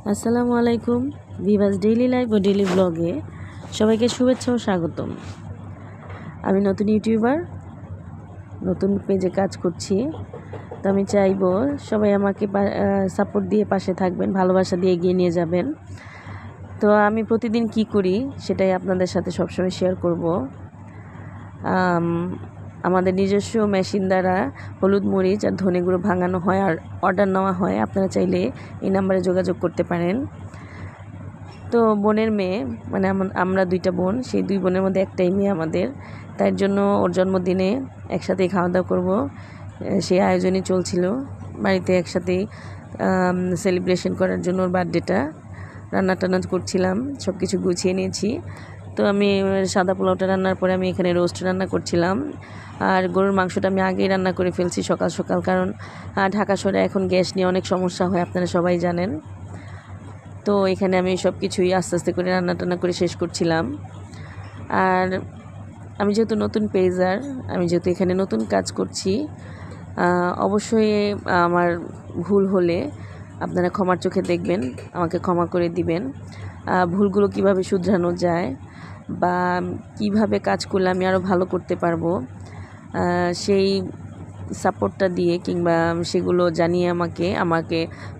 আসসালামু আলাইকুম। Vivas daily life ও daily ব্লগে সবাইকে শুভেচ্ছা ও স্বাগতম। আমি নতুন ইউটিউবার, নতুন পেজে কাজ করছি। তো আমি চাইবো সবাই আমাকে সাপোর্ট দিয়ে পাশে থাকবেন, ভালোবাসা দিয়ে এগিয়ে নিয়ে যাবেন। তো আমি প্রতিদিন কি করি সেটাই আপনাদের সাথে সবসময় শেয়ার করব। আমাদের নিজস্ব মেশিন দ্বারা হলুদ মরিচ আর ধনে গুঁড়ো ভাঙানো হয় আর অর্ডার নেওয়া হয়। আপনারা চাইলে এই নাম্বারে যোগাযোগ করতে পারেন। তো বোনের মেয়ে, মানে আমরা দুইটা বোন, সেই দুই বোনের মধ্যে একটাই মেয়ে আমাদের। তার জন্য ওর জন্মদিনে একসাথেই খাওয়া দাওয়া করবো, সেই আয়োজনই চলছিল। বাড়িতে একসাথেই সেলিব্রেশন করার জন্য ওর বার্থডেটা রান্না টান্না করছিলাম, সব কিছু গুছিয়ে নিয়েছি। তো আমি সাদা পোলাওটা রান্নার পরে আমি এখানে রোস্ট রান্না করছিলাম। আর গরুর মাংসটা আমি আগেই রান্না করে ফেলছি সকাল সকাল, কারণ ঢাকা শহরে এখন গ্যাস নিয়ে অনেক সমস্যা হয়, আপনারা সবাই জানেন। তো এখানে আমি সব কিছুই আস্তে আস্তে করে রান্না টান্না করে শেষ করছিলাম। আর আমি যেহেতু নতুন পেজার, আমি যেহেতু এখানে নতুন কাজ করছি, অবশ্যই আমার ভুল হলে আপনারা ক্ষমার চোখে দেখবেন, আমাকে ক্ষমা করে দিবেন। ভুলগুলো কিভাবে শুধরানো যায় বা কিভাবে কাজ করলে আমি আরও ভালো করতে পারবো, সেই সাপোর্টটা দিয়ে কিংবা সেগুলো জানিয়ে আমাকে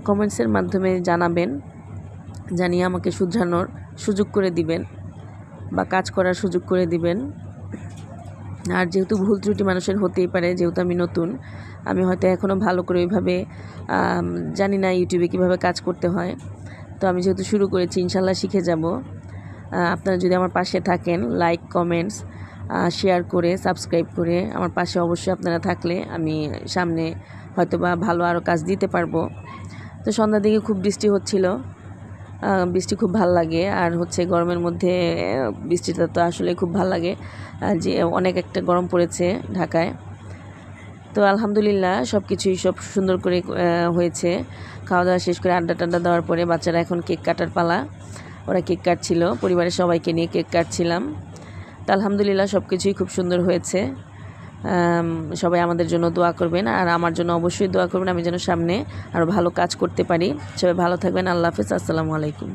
কমেন্টসের মাধ্যমে জানাবেন, জানিয়ে আমাকে শুধরানোর সুযোগ করে দিবেন বা কাজ করার সুযোগ করে দিবেন। আর যেহেতু ভুল ত্রুটি মানুষের হতেই পারে, যেহেতু আমি নতুন, আমি হয়তো এখনও ভালো করে ওইভাবে জানি না ইউটিউবে কীভাবে কাজ করতে হয়। তো আমি যেহেতু শুরু করেছি, ইনশাল্লাহ শিখে যাব। আপনারা যদি আমার পাশে থাকেন, লাইক কমেন্টস শেয়ার করে সাবস্ক্রাইব করে আমার পাশে অবশ্যই আপনারা থাকলে আমি সামনে হয়তো বা ভালো আরও কাজ দিতে পারবো। তো সন্ধ্যার দিকে খুব বৃষ্টি হচ্ছিল, বৃষ্টি খুব ভাল লাগে। আর হচ্ছে গরমের মধ্যে বৃষ্টিটা তো আসলে খুব ভাল লাগে, যে অনেক একটা গরম পড়েছে ঢাকায়। তো আলহামদুলিল্লাহ সব কিছুই সব সুন্দর করে হয়েছে। খাওয়া দাওয়া শেষ করে আড্ডা টাড্ডা দেওয়ার পরে বাচ্চারা এখন কেক কাটার পালা, ওরা কেক কাটছিল, পরিবারের সবাইকে নিয়ে কেক কাটছিলাম। তো আলহামদুলিল্লাহ সব কিছুই খুব সুন্দর হয়েছে। সবাই আমাদের জন্য দোয়া করবেন আর আমার জন্য অবশ্যই দোয়া করবেন, আমি যেন সামনে আরও ভালো কাজ করতে পারি। সবাই ভালো থাকবেন। আল্লাহ হাফেজ। আসসালামু আলাইকুম।